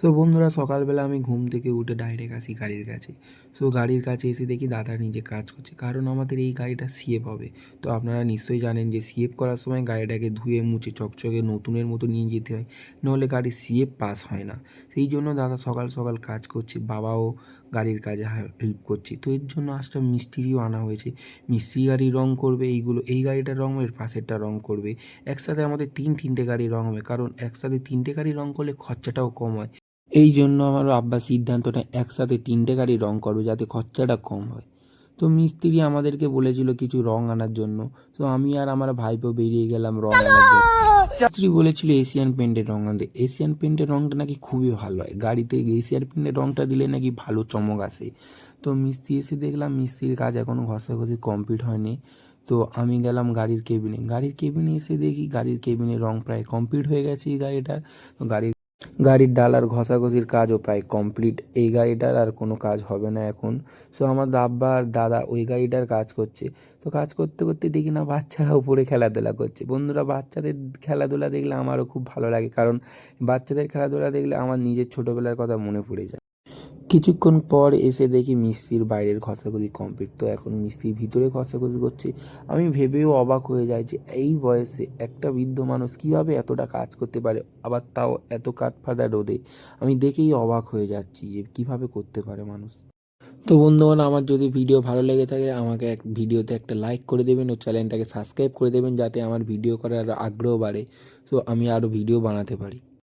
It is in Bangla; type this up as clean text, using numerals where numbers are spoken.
সো বন্ধুরা, সকালবেলা আমি ঘুম থেকে উঠে ডাইরেক্ট আসি গাড়ির কাছে। সো গাড়ির কাছে এসে দেখি দাদা নিজে কাজ করছে, কারণ আমাদের এই গাড়িটা সিএফ হবে। তো আপনারা নিশ্চয়ই জানেন যে সিএফ করার সময় গাড়িটাকে ধুয়ে মুছে চকচকে নতুনের মতো নিয়ে যেতে হয়, নাহলে গাড়ির সিএফ পাস হয় না। সেই জন্য দাদা সকাল সকাল কাজ করছে, বাবাও গাড়ির কাজে হেল্প করছে। তো এর জন্য আজটা মিস্ত্রিও আনা হয়েছে। মিস্ত্রি গাড়ি রং করবে, এই গাড়িটার রং, এর পাশেরটা রং করবে। একসাথে আমাদের তিনটে গাড়ি রং হবে, কারণ একসাথে তিনটে গাড়ি রং করলে খরচাটাও কম হয়। এই জন্য আমার আব্বা সিদ্ধান্ত নেয় একসাথে তিনটে গাড়ি রং করবে, যাতে খরচাটা কম হয়। তো মিস্ত্রি আমাদেরকে বলেছিল কিছু রং আনার জন্য। তো আমি আর আমার ভাইপো বেরিয়ে গেলাম রং আনার জন্য। মিস্ত্রি বলেছিল এশিয়ান পেন্টের রং আনতে। এশিয়ান পেন্টের রংটা নাকি খুবই ভালো হয়, গাড়িতে এশিয়ান পেন্টের রংটা দিলে নাকি ভালো চমক আসে। তো মিস্ত্রি এসে দেখলাম মিস্ত্রির কাজ এখনও ঘষাঘষি কমপ্লিট হয়নি। তো আমি গেলাম গাড়ির কেবিনে এসে দেখি গাড়ির কেবিনের রং প্রায় কমপ্লিট হয়ে গেছে এই গাড়িটার। তো গাড়ির ডালার ঘষাঘষির কাজও প্রায় কমপ্লিট। এই গাড়িটার আর কোনো কাজ হবে না এখন। সো আমার আব্বা আর দাদা ওই গাড়িটার কাজ করছে। তো কাজ করতে করতে দেখি না বাচ্চারা উপরে খেলাধুলা করছে। বন্ধুরা, বাচ্চাদের খেলাধুলা দেখলে আমারও খুব ভালো লাগে, কারণ বাচ্চাদের খেলাধুলা দেখলে আমার নিজের ছোটোবেলার কথা মনে পড়ে যায়। কিছুক্ষণ পর এসে দেখি মিস্ত্রির বাইরের ঘষাঘষি কমপ্লিট। তো এখন মিস্ত্রি ভিতরে ঘষাঘষি করছে। আমি ভেবেও অবাক হয়ে যাই যে এই বয়সে একটা বৃদ্ধ মানুষ কীভাবে এতটা কাজ করতে পারে, আবার তাও এত কাঠফাটা রোদে। আমি দেখেই অবাক হয়ে যাচ্ছি যে কীভাবে করতে পারে মানুষ। তো বন্ধুগণ, আমার যদি ভিডিও ভালো লেগে থাকে আমাকে ভিডিওতে একটা লাইক করে দেবেন ও চ্যানেলটাকে সাবস্ক্রাইব করে দেবেন, যাতে আমার ভিডিও করার আগ্রহ বাড়ে, তো আমি আরও ভিডিও বানাতে পারি।